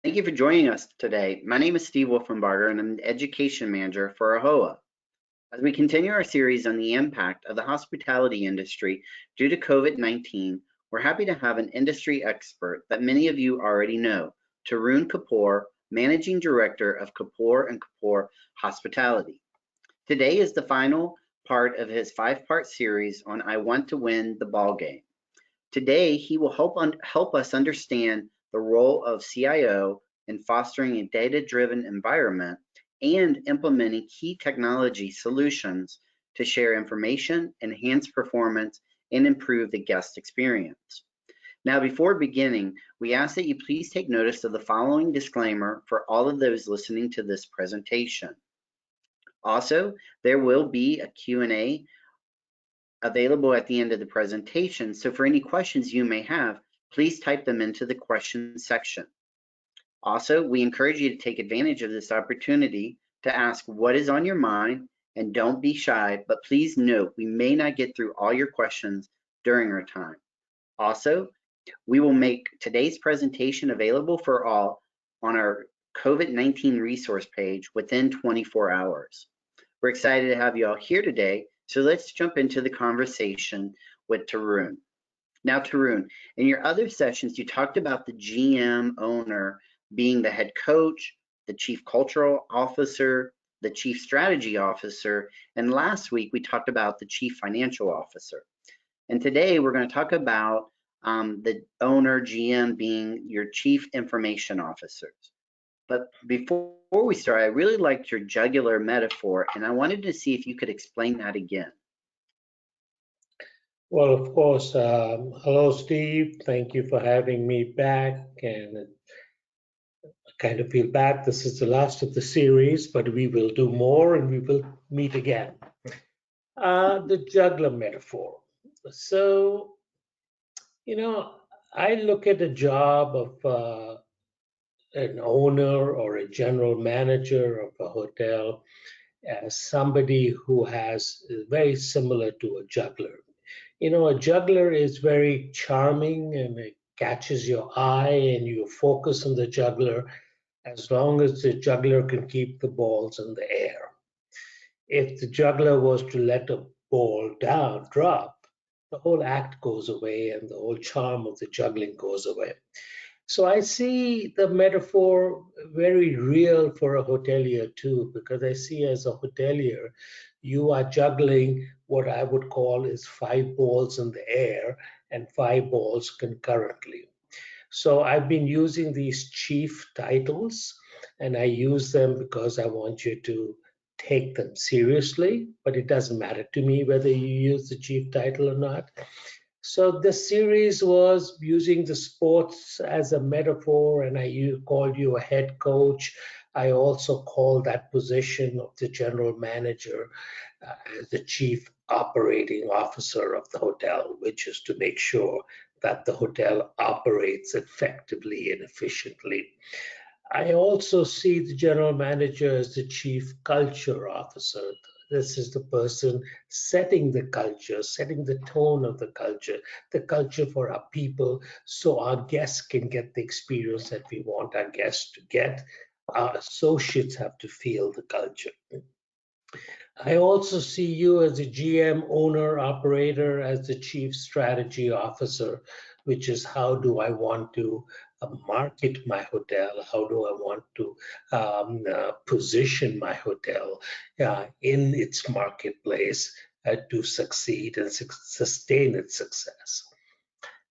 Thank you for joining us today. My name is Steve Wolfenbarger, and I'm the Education Manager for AHOA. As we continue our series on the impact of the hospitality industry due to COVID-19, we're happy to have an industry expert that many of you already know, Tarun Kapoor, Managing Director of Kapoor and Kapoor Hospitality. Today is the final part of his 5-part series on I Want to Win the Ball Game. Today, he will help us understand the role of CIO in fostering a data-driven environment and implementing key technology solutions to share information, enhance performance, and improve the guest experience. Now, before beginning, we ask that you please take notice of the following disclaimer for all of those listening to this presentation. Also, there will be a Q&A available at the end of the presentation, so for any questions you may have, please type them into the questions section. Also, we encourage you to take advantage of this opportunity to ask what is on your mind, and don't be shy, but please note we may not get through all your questions during our time. Also, we will make today's presentation available for all on our COVID-19 resource page within 24 hours. We're excited to have you all here today, so let's jump into the conversation with Tarun. Now, Tarun, in your other sessions, you talked about the GM owner being the head coach, the chief cultural officer, the chief strategy officer, and last week we talked about the chief financial officer. And today we're going to talk about the owner, GM, being your chief information officers. But before we start, I really liked your jugular metaphor, and I wanted to see if you could explain that again. Well, of course. Hello, Steve. Thank you for having me back. And I kind of feel bad. This is the last of the series, but we will do more and we will meet again. The juggler metaphor. So, I look at the job of an owner or a general manager of a hotel as somebody who is very similar to a juggler. A juggler is very charming and it catches your eye and you focus on the juggler as long as the juggler can keep the balls in the air. If the juggler was to let a ball drop, the whole act goes away and the whole charm of the juggling goes away. So I see the metaphor very real for a hotelier too, because I see as a hotelier, you are juggling what I would call is 5 balls in the air and 5 balls concurrently. So I've been using these chief titles, and I use them because I want you to take them seriously, but it doesn't matter to me whether you use the chief title or not. So this series was using the sports as a metaphor, and I called you a head coach. I also call that position of the general manager as the chief operating officer of the hotel, which is to make sure that the hotel operates effectively and efficiently. I also see the general manager as the chief culture officer. This is the person setting the culture, setting the tone of the culture for our people, so our guests can get the experience that we want our guests to get. Our associates have to feel the culture. I also see you as a GM, owner, operator, as the chief strategy officer, which is how do I want to market my hotel? How do I want to position my hotel in its marketplace to succeed and sustain its success?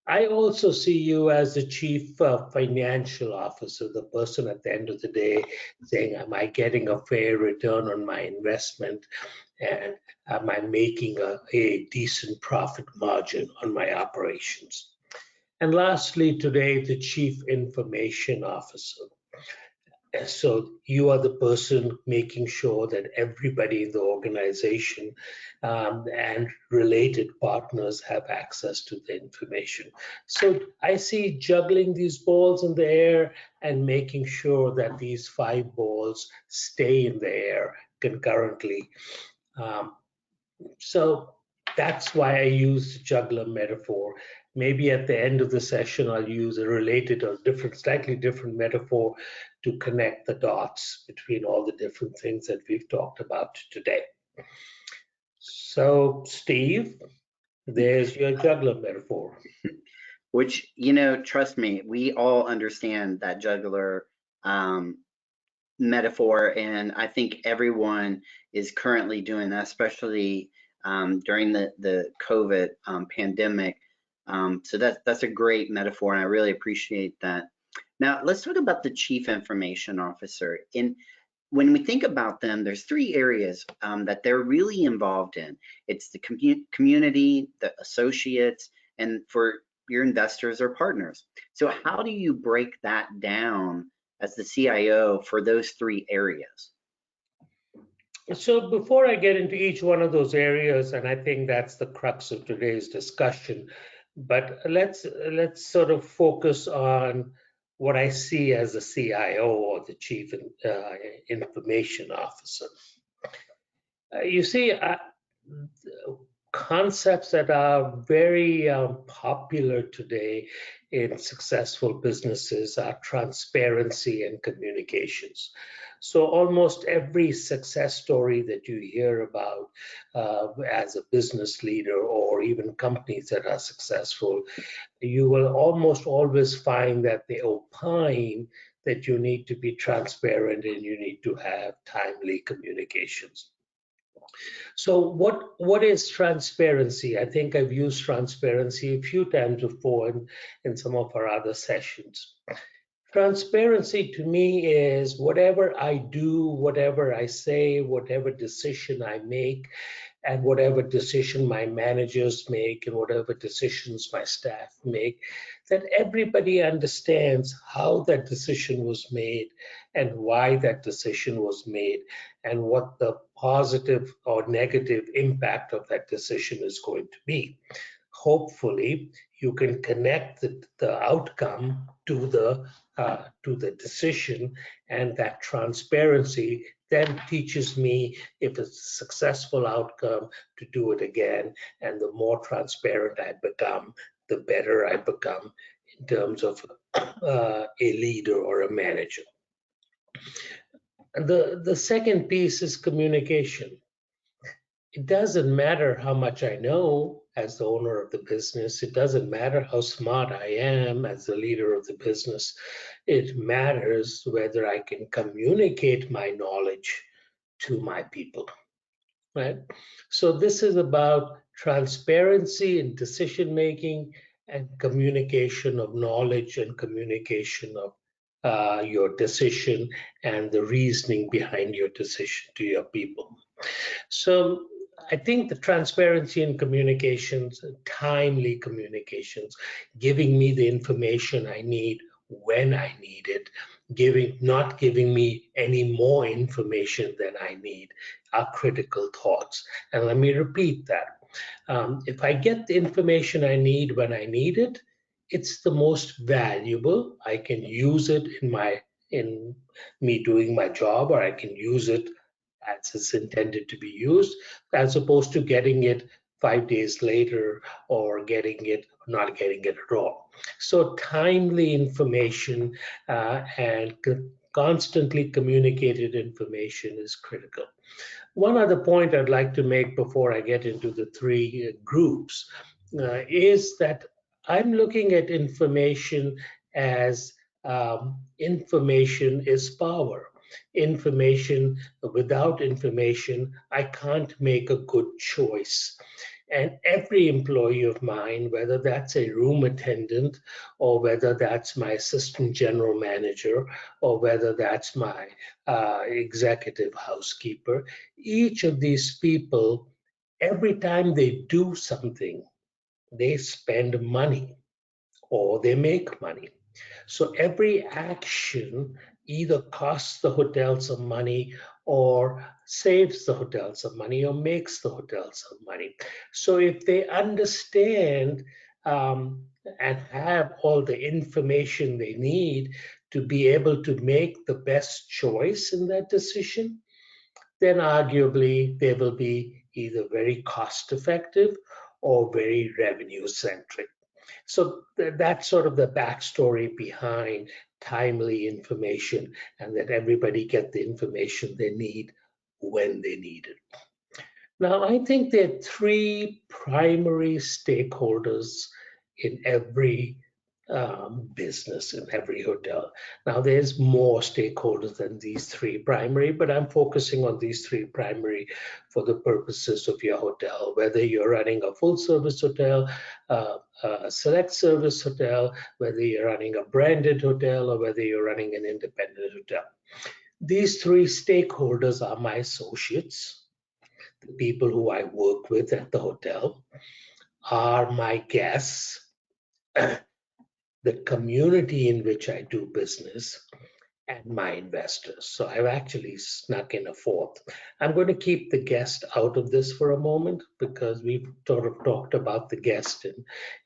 I also see you as the chief financial officer, the person at the end of the day saying, am I getting a fair return on my investment? And am I making a decent profit margin on my operations? And lastly, today, the chief information officer. So you are the person making sure that everybody in the organization and related partners have access to the information. So I see juggling these balls in the air and making sure that these 5 balls stay in the air concurrently. So that's why I use the juggler metaphor. Maybe at the end of the session, I'll use a related or different, slightly different metaphor to connect the dots between all the different things that we've talked about today. So, Steve, there's your juggler metaphor. Which, trust me, we all understand that juggler metaphor, and I think everyone is currently doing that, especially during the COVID pandemic. So that's a great metaphor, and I really appreciate that. Now, let's talk about the Chief Information Officer. When we think about them, there's three areas that they're really involved in. It's the community, the associates, and for your investors or partners. So how do you break that down as the CIO for those three areas? So before I get into each one of those areas, and I think that's the crux of today's discussion, but let's sort of focus on what I see as the CIO, or the Chief Information Officer. You see, concepts that are very popular today in successful businesses are transparency and communications. So almost every success story that you hear about as a business leader, or even companies that are successful, you will almost always find that they opine that you need to be transparent and you need to have timely communications. So what is transparency? I think I've used transparency a few times before in some of our other sessions. Transparency to me is whatever I do, whatever I say, whatever decision I make, and whatever decision my managers make, and whatever decisions my staff make, that everybody understands how that decision was made and why that decision was made, and what the positive or negative impact of that decision is going to be. Hopefully, you can connect the outcome to the decision, and that transparency then teaches me, if it's a successful outcome, to do it again. And the more transparent I become, the better I become in terms of a leader or a manager. And the second piece is communication. It doesn't matter how much I know as the owner of the business. It doesn't matter how smart I am as the leader of the business. It matters whether I can communicate my knowledge to my people, right? So this is about transparency in decision making and communication of knowledge and communication of your decision and the reasoning behind your decision to your people. So I think the transparency in communications, timely communications, giving me the information I need when I need it, not giving me any more information than I need, are critical thoughts. And let me repeat that. If I get the information I need when I need it, it's the most valuable. I can use it in me doing my job, or I can use it as it's intended to be used, as opposed to getting it 5 days later, or not getting it at all. So timely information and constantly communicated information is critical. One other point I'd like to make before I get into the three groups is that I'm looking at information as information is power. Information, without information, I can't make a good choice. And every employee of mine, whether that's a room attendant, or whether that's my assistant general manager, or whether that's my executive housekeeper, each of these people, every time they do something, they spend money or they make money. So every action either costs the hotel some money, or saves the hotel some money, or makes the hotel some money. So if they understand and have all the information they need to be able to make the best choice in that decision, then arguably they will be either very cost effective or very revenue centric. So that's sort of the backstory behind timely information, and that everybody get the information they need when they need it. Now, I think there are three primary stakeholders in every business, in every hotel. Now, there's more stakeholders than these three primary, but I'm focusing on these three primary for the purposes of your hotel, whether you're running a full service hotel, a select service hotel, whether you're running a branded hotel, or whether you're running an independent hotel. These three stakeholders are my associates, the people who I work with at the hotel, are my guests, the community in which I do business, and my investors. So I've actually snuck in a fourth. I'm going to keep the guest out of this for a moment because we've sort of talked about the guest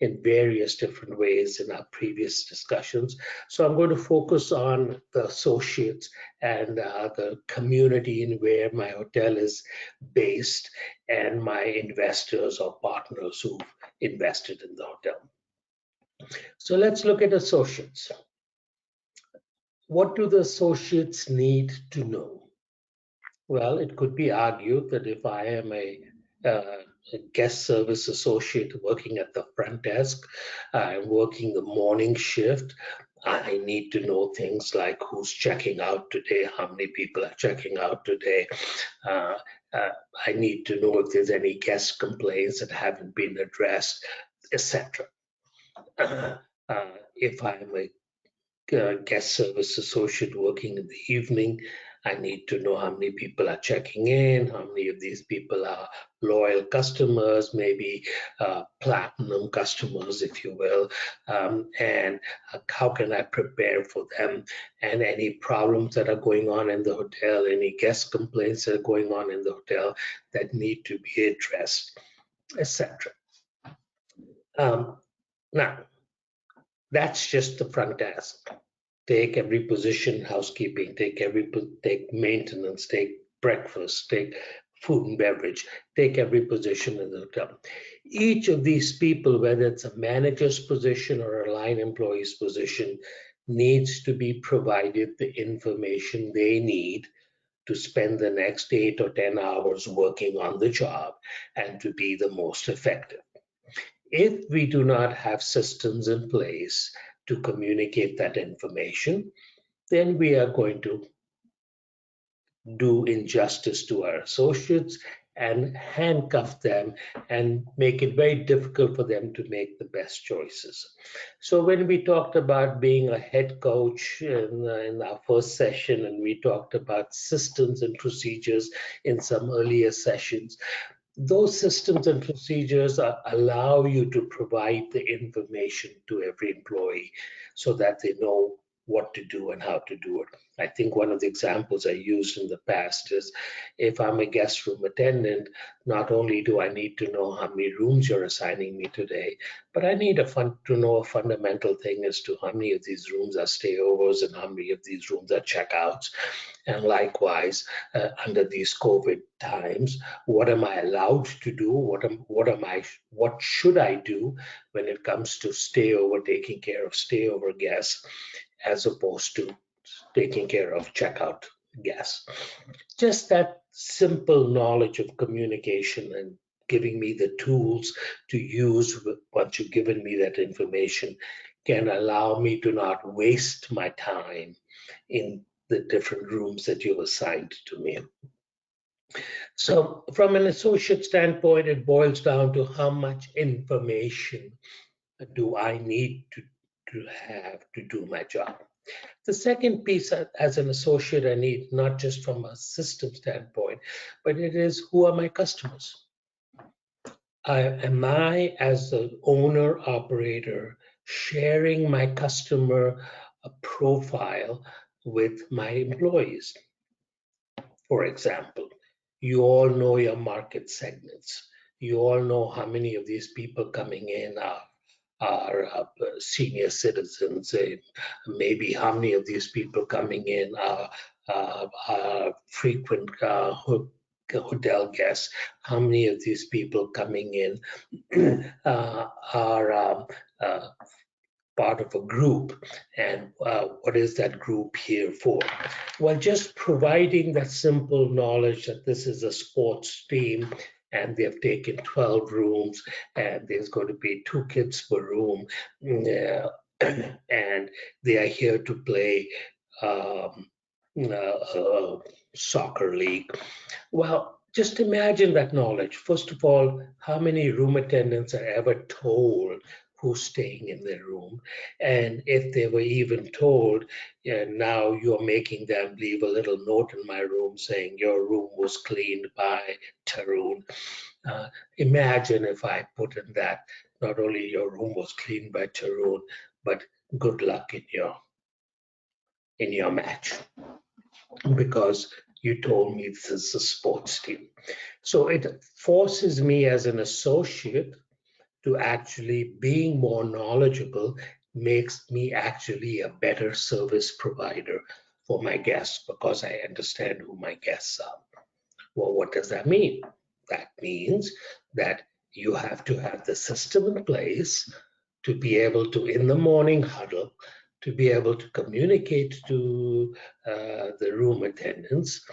in various different ways in our previous discussions. So I'm going to focus on the associates and the community in where my hotel is based, and my investors or partners who've invested in the hotel. So let's look at associates. What do the associates need to know? Well, it could be argued that if I am a guest service associate working at the front desk, I'm working the morning shift, I need to know things like who's checking out today, how many people are checking out today. Uh, I need to know if there's any guest complaints that haven't been addressed, etc. If I'm a guest service associate working in the evening, I need to know how many people are checking in, how many of these people are loyal customers, maybe platinum customers, if you will, and how can I prepare for them, and any problems that are going on in the hotel, any guest complaints that are going on in the hotel that need to be addressed, etc. Now, that's just the front desk. Take every position, housekeeping, take maintenance, take breakfast, take food and beverage, take every position in the hotel. Each of these people, whether it's a manager's position or a line employee's position, needs to be provided the information they need to spend the next 8 or 10 hours working on the job and to be the most effective. If we do not have systems in place to communicate that information, then we are going to do injustice to our associates and handcuff them and make it very difficult for them to make the best choices. So when we talked about being a head coach in our first session, and we talked about systems and procedures in some earlier sessions, those systems and procedures allow you to provide the information to every employee so that they know what to do and how to do it. I think one of the examples I used in the past is if I'm a guest room attendant, not only do I need to know how many rooms you're assigning me today, but I need to know a fundamental thing as to how many of these rooms are stayovers and how many of these rooms are checkouts. And likewise, under these COVID times, what am I allowed to do? What should I do when it comes to stayover, taking care of stayover guests, as opposed to taking care of checkout guests? Just that simple knowledge of communication and giving me the tools to use once you've given me that information can allow me to not waste my time in the different rooms that you've assigned to me. So from an associate standpoint, it boils down to how much information do I need to have to do my job. The second piece as an associate I need, not just from a system standpoint, but it is who are my customers? Am I, as the owner operator, sharing my customer profile with my employees? For example, you all know your market segments. You all know how many of these people coming in are senior citizens. Maybe how many of these people coming in are frequent hotel guests, how many of these people coming in are part of a group, and what is that group here for? Well, just providing that simple knowledge that this is a sports team and they've taken 12 rooms and there's going to be 2 kids per room, and they are here to play um, a soccer league. Well, just imagine that knowledge. First of all, how many room attendants are ever told who's staying in their room? And if they were even told, now you're making them leave a little note in my room saying your room was cleaned by Tarun. Imagine if I put in that, not only your room was cleaned by Tarun, but good luck in your match, because you told me this is a sports team. So it forces me as an associate to actually being more knowledgeable, makes me actually a better service provider for my guests because I understand who my guests are. Well, what does that mean? That means that you have to have the system in place to be able to, in the morning huddle, to be able to communicate to the room attendants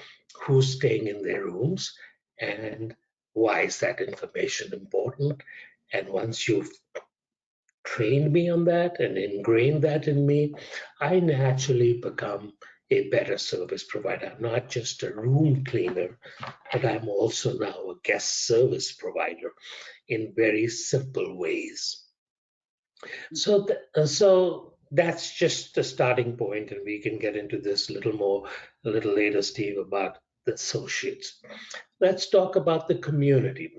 who's staying in their rooms and why is that information important. And once you've trained me on that and ingrained that in me, I naturally become a better service provider. I'm not just a room cleaner, but I'm also now a guest service provider in very simple ways. So that's just the starting point, and we can get into this a little later, Steve, about the associates. Let's talk about the community.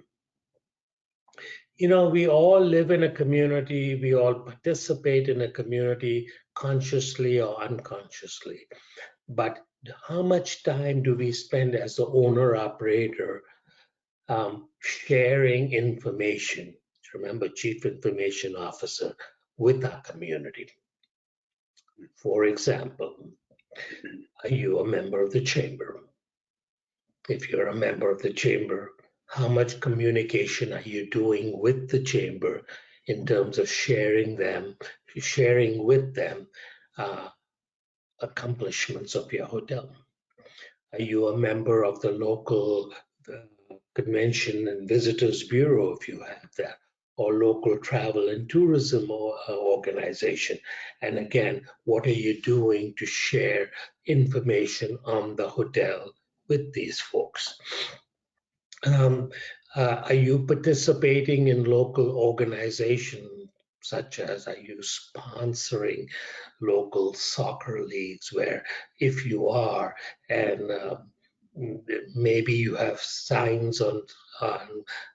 We all live in a community, we all participate in a community consciously or unconsciously. But how much time do we spend as the owner operator sharing information? Remember, Chief Information Officer, with our community. For example, are you a member of the chamber? If you're a member of the chamber, how much communication are you doing with the chamber in terms of sharing with them uh, accomplishments of your hotel? Are you a member of the local Convention and Visitors Bureau, if you have that, or local travel and tourism organization? And again, what are you doing to share information on the hotel with these folks? Are you participating in local organizations, such as are you sponsoring local soccer leagues, where if you are, and maybe you have signs on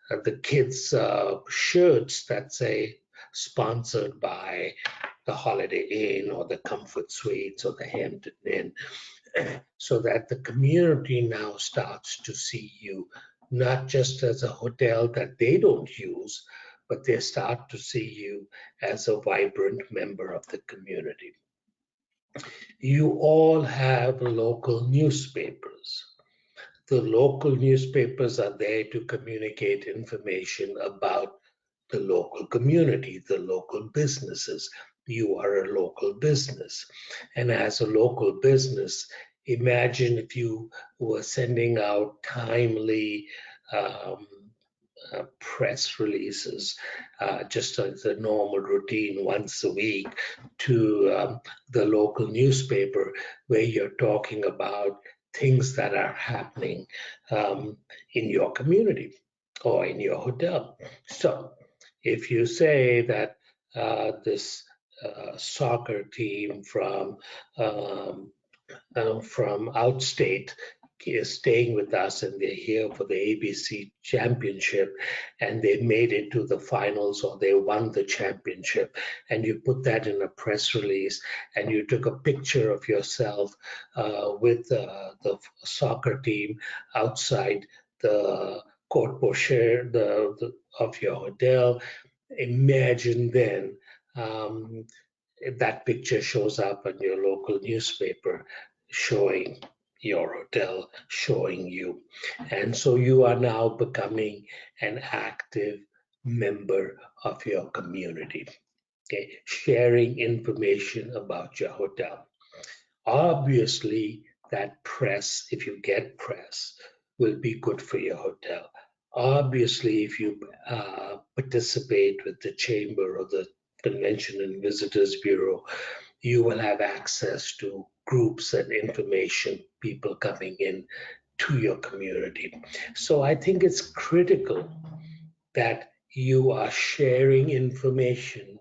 the kids' shirts that say sponsored by the Holiday Inn or the Comfort Suites or the Hampton Inn, so that the community now starts to see you not just as a hotel that they don't use, but they start to see you as a vibrant member of the community. You all have local newspapers. The local newspapers are there to communicate information about the local community, the local businesses. You are a local business. And as a local business, imagine if you were sending out timely press releases, just as a normal routine once a week to the local newspaper, where you're talking about things that are happening in your community or in your hotel. So if you say that this soccer team from outstate is staying with us and they're here for the ABC championship and they made it to the finals or they won the championship, and you put that in a press release and you took a picture of yourself with the soccer team outside the court portiere of your hotel. Imagine then if that picture shows up in your local newspaper showing your hotel showing you. And so you are now becoming an active member of your community, okay? Sharing information about your hotel. Obviously, that press, if you get press, will be good for your hotel. Obviously, if you participate with the chamber or the Convention and Visitors Bureau, you will have access to groups and information, people coming in to your community. So I think it's critical that you are sharing information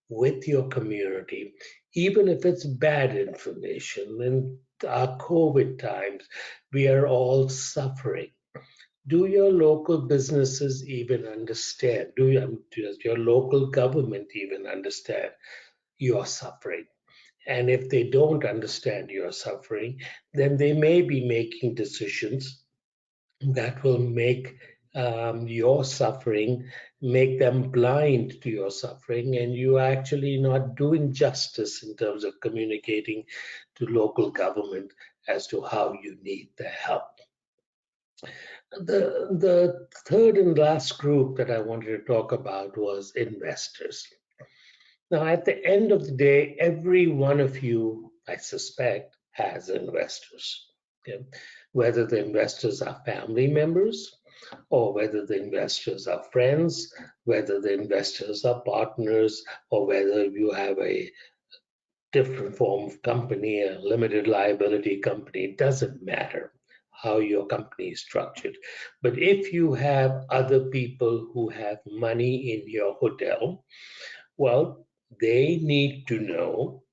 with your community, even if it's bad information. In our COVID times, we are all suffering. Do your local businesses even understand? Does your local government even understand your suffering? And if they don't understand your suffering, then they may be making decisions that will make your suffering, make them blind to your suffering, and you are actually not doing justice in terms of communicating to local government as to how you need their help. The third and last group that I wanted to talk about was investors. Now, at the end of the day, every one of you, I suspect, has investors. Okay? Whether the investors are family members, or whether the investors are friends, whether the investors are partners, or whether you have a different form of company, a limited liability company, it doesn't matter how your company is structured. But if you have other people who have money in your hotel, well, they need to know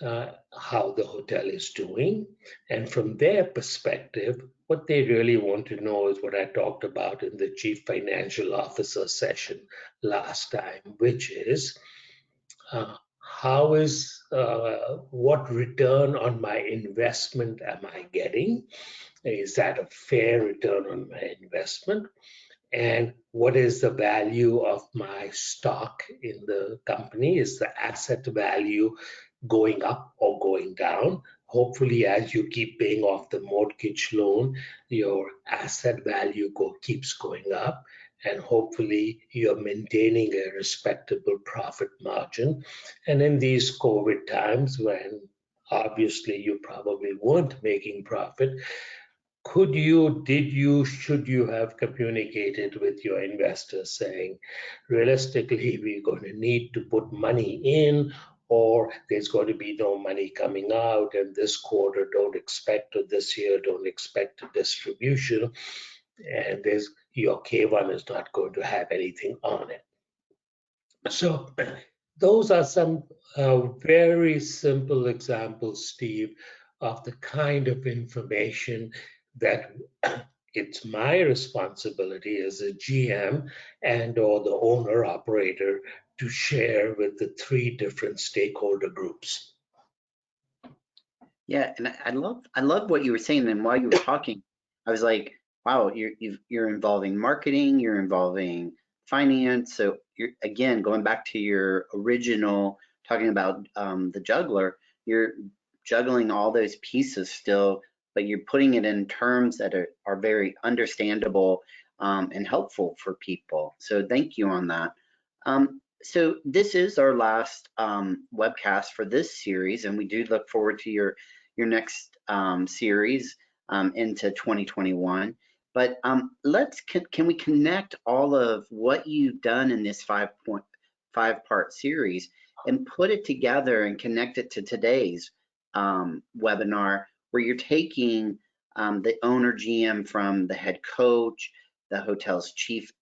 how the hotel is doing. And from their perspective, what they really want to know is what I talked about in the Chief Financial Officer session last time, which is what return on my investment am I getting? Is that a fair return on my investment? And what is the value of my stock in the company? Is the asset value going up or going down? Hopefully, as you keep paying off the mortgage loan, your asset value keeps going up, and hopefully you're maintaining a respectable profit margin. And in these COVID times, when obviously you probably weren't making profit, should you have communicated with your investors saying, realistically, we're going to need to put money in, or there's going to be no money coming out, and this quarter don't expect, or this year don't expect a distribution, and your K1 is not going to have anything on it. So those are some very simple examples, Steve, of the kind of information that it's my responsibility as a GM and or the owner operator to share with the three different stakeholder groups. Yeah, and I love what you were saying. And while you were talking, I was like, wow, you're involving marketing, you're involving finance. So you're again going back to your original talking about the juggler. You're juggling all those pieces still, but you're putting it in terms that are very understandable and helpful for people. So thank you on that. So this is our last webcast for this series, and we do look forward to your next series into 2021. But can we connect all of what you've done in this 5-part series and put it together and connect it to today's webinar, where you're taking the owner GM from the head coach, the hotel's chief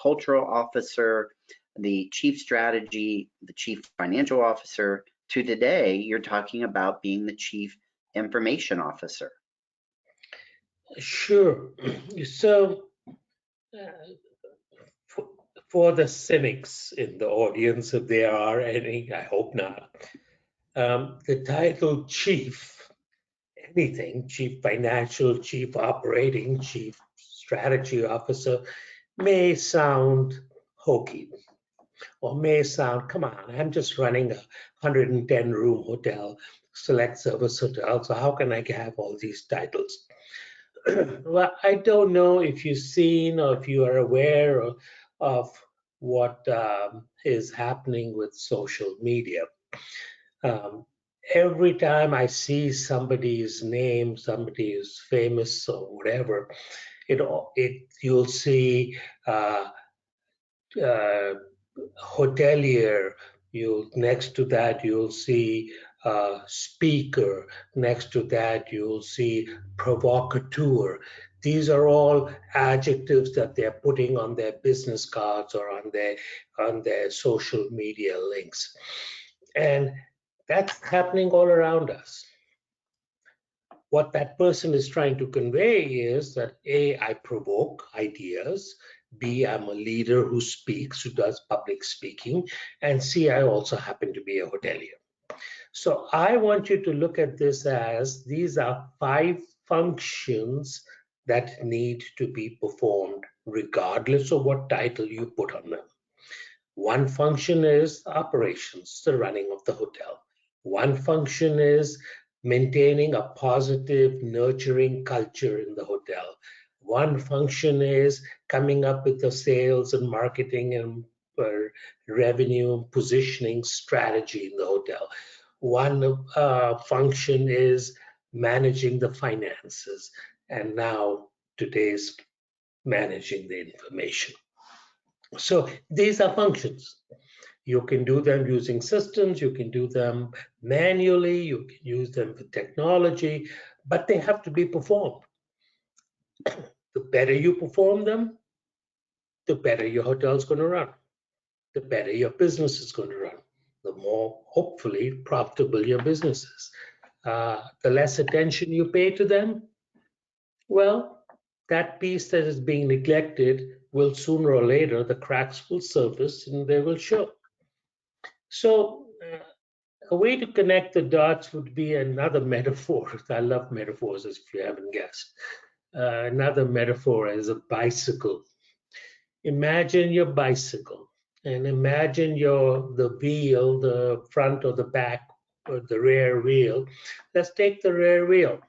cultural officer, the chief strategy, the chief financial officer, to today, you're talking about being the chief information officer. Sure. So for the cynics in the audience, if there are any, I hope not, the title chief, anything, chief financial, chief operating, chief strategy officer, may sound hokey. or may sound, come on, I'm just running a 110 room hotel, select service hotel, so how can I have all these titles? Well, I don't know if you've seen or if you are aware of what is happening with social media. Um, every time I see somebody's name, somebody is famous or whatever, you'll see uh, uh, hotelier. You next to that you'll see speaker. Next to that you'll see provocateur. These are all adjectives that they're putting on their business cards or on their social media links, and that's happening all around us. What that person is trying to convey is that A, I provoke ideas, B, I'm a leader who speaks, who does public speaking, and C, I also happen to be a hotelier. So I want you to look at this as these are 5 functions that need to be performed regardless of what title you put on them. One function is operations, the running of the hotel. One function is maintaining a positive, nurturing culture in the hotel. One function is coming up with the sales and marketing and revenue positioning strategy in the hotel. One function is managing the finances, and now today's managing the information. So these are functions. You can do them using systems, you can do them manually, you can use them with technology, but they have to be performed. The better you perform them, the better your hotel is going to run, the better your business is going to run, the more, hopefully, profitable your business is. The less attention you pay to them, well, that piece that is being neglected will sooner or later, the cracks will surface and they will show. So, a way to connect the dots would be another metaphor. I love metaphors, if you haven't guessed. Another metaphor is a bicycle. Imagine your bicycle, and imagine the wheel, the front or the back, or the rear wheel. Let's take the rear wheel.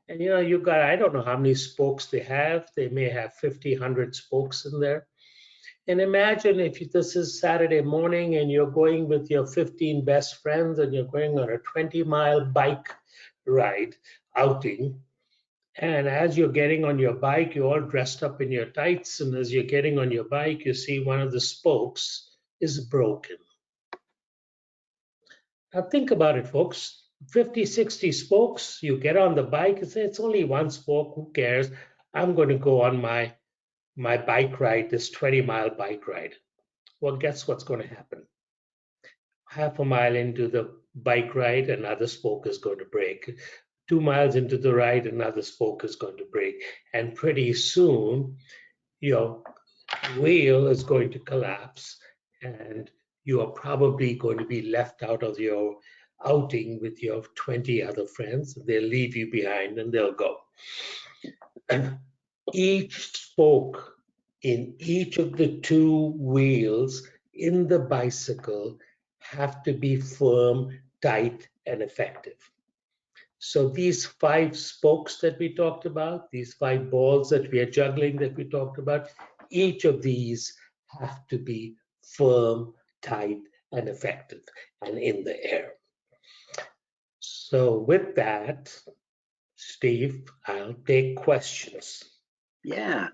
And you got, I don't know how many spokes they have. They may have 50, 100 spokes in there. And imagine if this is Saturday morning and you're going with your 15 best friends and you're going on a 20-mile bike ride outing. And as you're getting on your bike, you're all dressed up in your tights. And as you're getting on your bike, you see one of the spokes is broken. Now think about it, folks. 50, 60 spokes, you get on the bike and say, it's only one spoke, who cares? I'm going to go on my bike ride, this 20-mile bike ride. Well, guess what's going to happen? Half a mile into the bike ride, another spoke is going to break. 2 miles into the ride, another spoke is going to break. And pretty soon, your wheel is going to collapse, and you are probably going to be left out of your outing with your 20 other friends. They'll leave you behind and they'll go. And each spoke in each of the 2 wheels in the bicycle have to be firm, tight, and effective. So these 5 spokes that we talked about, these 5 balls that we are juggling that we talked about, each of these have to be firm, tight, and effective, and in the air. So with that, Steve, I'll take questions. Yeah,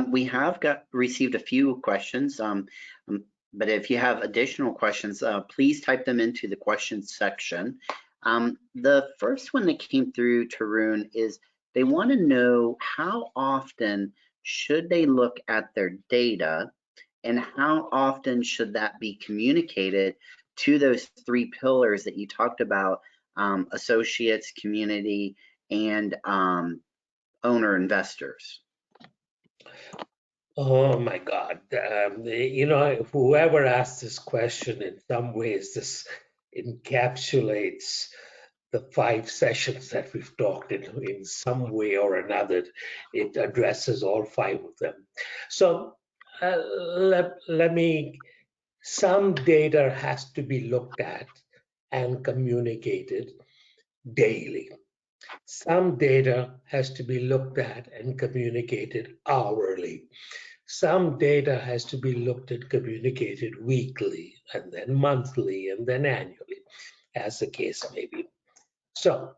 we have received a few questions, but if you have additional questions, please type them into the questions section. The first one that came through, Tarun, is they want to know how often should they look at their data and how often should that be communicated to those 3 pillars that you talked about, associates, community, and owner investors. Oh my God. Whoever asked this question, in some ways, this encapsulates the 5 sessions that we've talked in some way or another. It addresses all 5 of them. So let me Some data has to be looked at and communicated daily. Some data has to be looked at and communicated hourly. Some data has to be looked at, communicated weekly, and then monthly, and then annually, as the case may be. So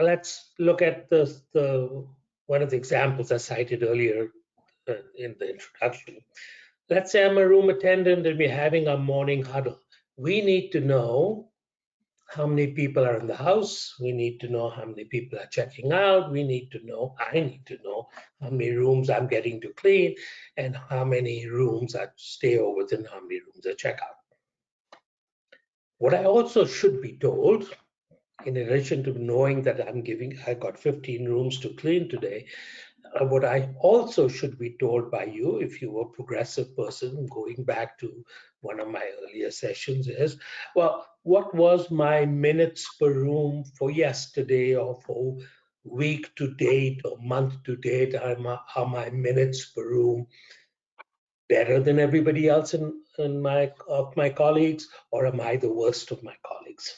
let's look at one of the examples I cited earlier in the introduction. Let's say I'm a room attendant and we're having a morning huddle. We need to know how many people are in the house. We need to know how many people are checking out. I need to know how many rooms I'm getting to clean and how many rooms I stay over and how many rooms I check out. What I also should be told, in addition to knowing that I got 15 rooms to clean today, what I also should be told by you, if you were a progressive person, going back to one of my earlier sessions, is, well, what was my minutes per room for yesterday or for week to date or month to date? Are my minutes per room better than everybody else of my colleagues, or am I the worst of my colleagues?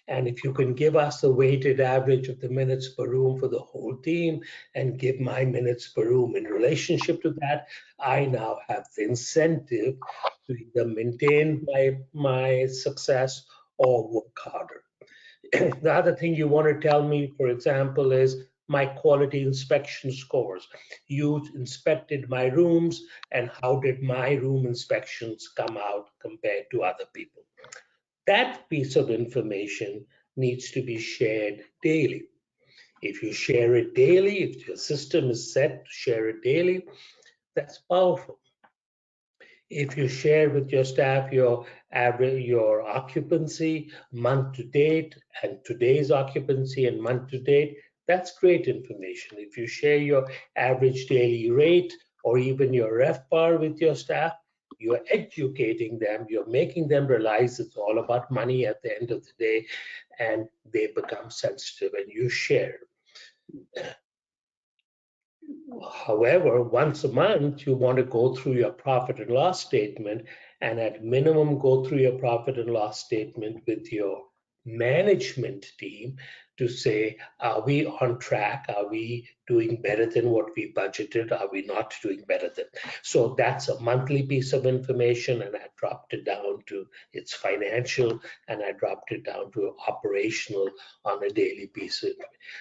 And if you can give us the weighted average of the minutes per room for the whole team and give my minutes per room in relationship to that, I now have the incentive to either maintain my success or work harder. The other thing you want to tell me, for example, is my quality inspection scores. You inspected my rooms, and how did my room inspections come out compared to other people? That piece of information needs to be shared daily. If you share it daily, if your system is set to share it daily, that's powerful. If you share with your staff your average, your occupancy month to date and today's occupancy and month to date, that's great information. If you share your average daily rate or even your RevPAR with your staff, you're educating them, you're making them realize it's all about money at the end of the day, and they become sensitive and you share. However, once a month, you want to go through your profit and loss statement, and at minimum, go through your profit and loss statement with your management team to say, are we on track? Are we doing better than what we budgeted? Are we not doing better than? So that's a monthly piece of information, and I dropped it down to its financial, and I dropped it down to operational on a daily basis.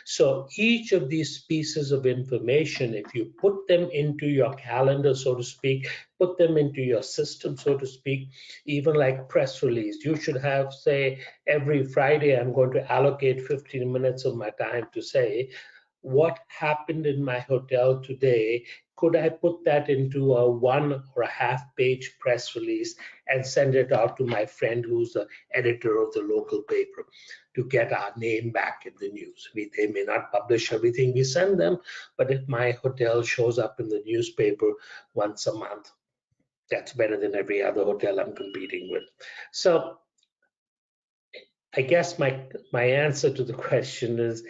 So each of these pieces of information, if you put them into your calendar, so to speak, put them into your system, so to speak, even like press release, you should have, say, every Friday, I'm going to allocate 15 minutes of my time to say, what happened in my hotel today? Could I put that into a 1 or a half page press release and send it out to my friend who's the editor of the local paper to get our name back in the news? They may not publish everything we send them, but if my hotel shows up in the newspaper once a month, that's better than every other hotel I'm competing with. So I guess my answer to the question is,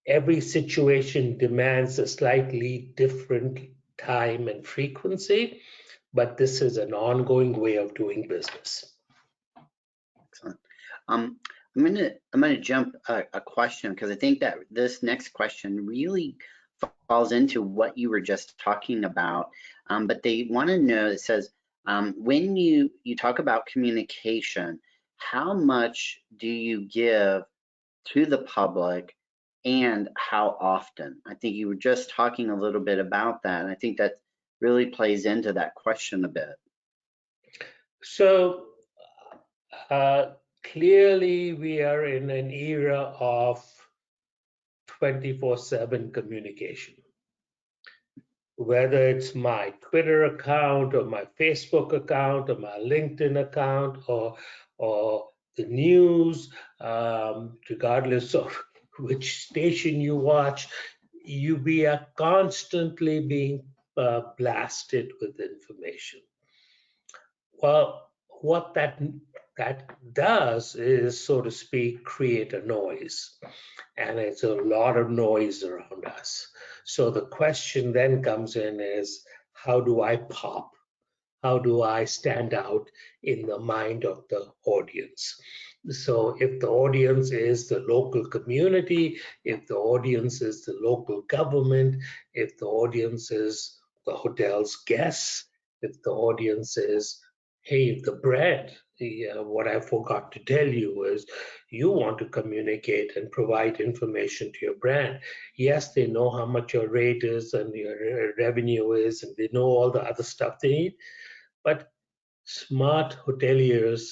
every situation demands a slightly different time and frequency, but this is an ongoing way of doing business. Excellent. I'm gonna jump a question, because I think that this next question really falls into what you were just talking about. But they want to know, it says, when you talk about communication, how much do you give to the public and how often? I think you were just talking a little bit about that, and I think that really plays into that question a bit. So clearly we are in an era of 24/7 communication. Whether it's my Twitter account or my Facebook account or my LinkedIn account or the news, regardless of which station you watch, we are constantly being blasted with information. Well, what that does is, so to speak, create a noise, and it's a lot of noise around us. So the question then comes in is, how do I pop how do I stand out in the mind of the audience? So if the audience is the local community, if the audience is the local government, if the audience is the hotel's guests, if the audience is, hey, the brand, what I forgot to tell you is you want to communicate and provide information to your brand. Yes, they know how much your rate is and your revenue is, and they know all the other stuff they need, but smart hoteliers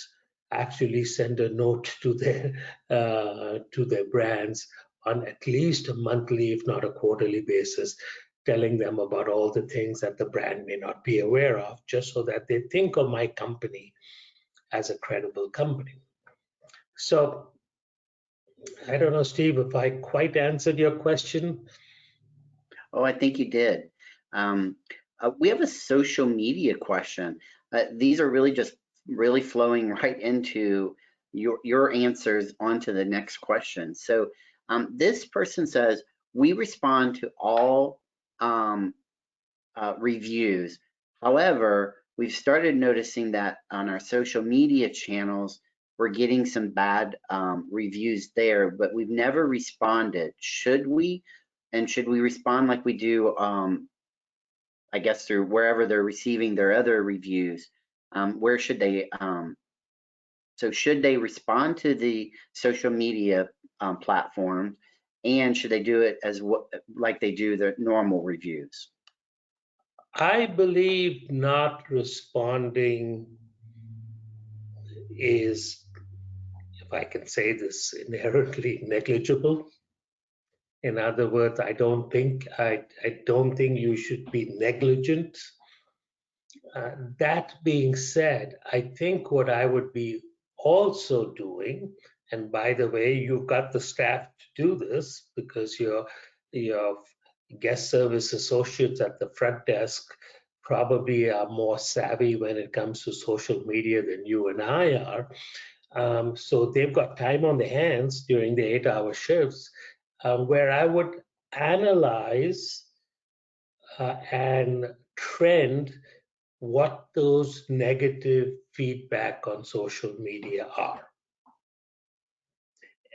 actually send a note to their brands on at least a monthly, if not a quarterly basis, telling them about all the things that the brand may not be aware of, just so that they think of my company as a credible company. So I don't know, Steve, if I quite answered your question. Oh, I think you did. We have a social media question. These are really just really flowing right into your answers onto the next question. So this person says, we respond to all reviews. However, we've started noticing that on our social media channels, we're getting some bad reviews there, but we've never responded. Should we? And should we respond like we do, I guess, through wherever they're receiving their other reviews? Where should they? So should they respond to the social media platforms, and should they do it as like they do the normal reviews? I believe not responding is, if I can say this, inherently negligible. In other words, I don't think you should be negligent. That being said, I think what I would be also doing, and by the way, you've got the staff to do this because your guest service associates at the front desk probably are more savvy when it comes to social media than you and I are. So they've got time on their hands during the 8-hour shifts, where I would analyze and trend what those negative feedback on social media are.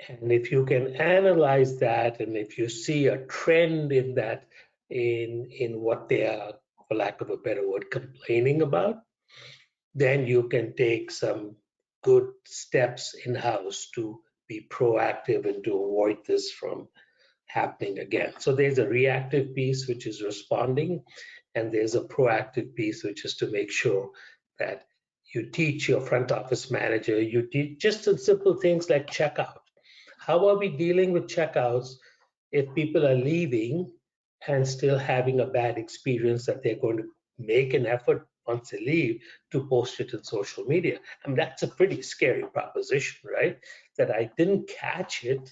And if you can analyze that, and if you see a trend in that, in what they are, for lack of a better word, complaining about, then you can take some good steps in-house to be proactive and to avoid this from happening again. So there's a reactive piece, which is responding, and there's a proactive piece, which is to make sure that you teach your front office manager, you teach just some simple things like checkout. How are we dealing with checkouts if people are leaving and still having a bad experience that they're going to make an effort once they leave to post it in social media? And that's a pretty scary proposition, right? That I didn't catch it,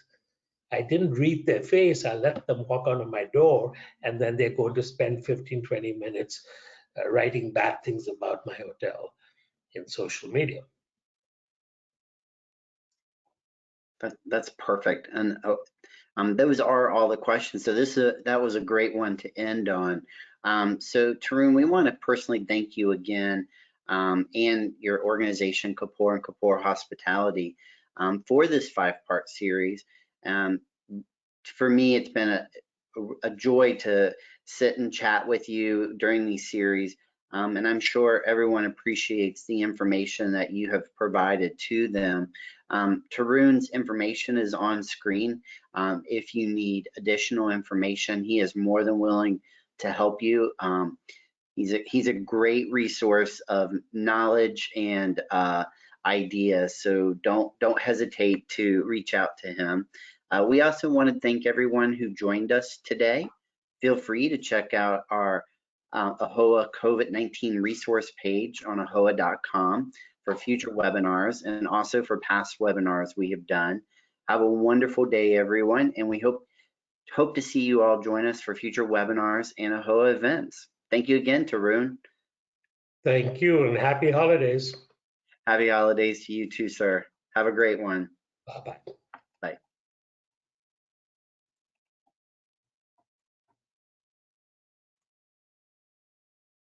I didn't read their face. I let them walk onto my door, and then they're going to spend 15, 20 minutes writing bad things about my hotel in social media. That's perfect. And those are all the questions. So that was a great one to end on. So Tarun, we want to personally thank you again, and your organization, Kapoor and Kapoor Hospitality, for this 5-part series. For me, it's been a joy to sit and chat with you during these series. And I'm sure everyone appreciates the information that you have provided to them. Tarun's information is on screen. If you need additional information, he is more than willing to help you. He's a great resource of knowledge and ideas, so don't hesitate to reach out to him. We also want to thank everyone who joined us today. Feel free to check out our AHOA COVID-19 resource page on ahoa.com for future webinars and also for past webinars we have done. Have a wonderful day, everyone, and we hope to see you all join us for future webinars and AHOA events. Thank you again, Tarun. Thank you, and happy holidays. Happy holidays to you too, sir. Have a great one. Bye-bye.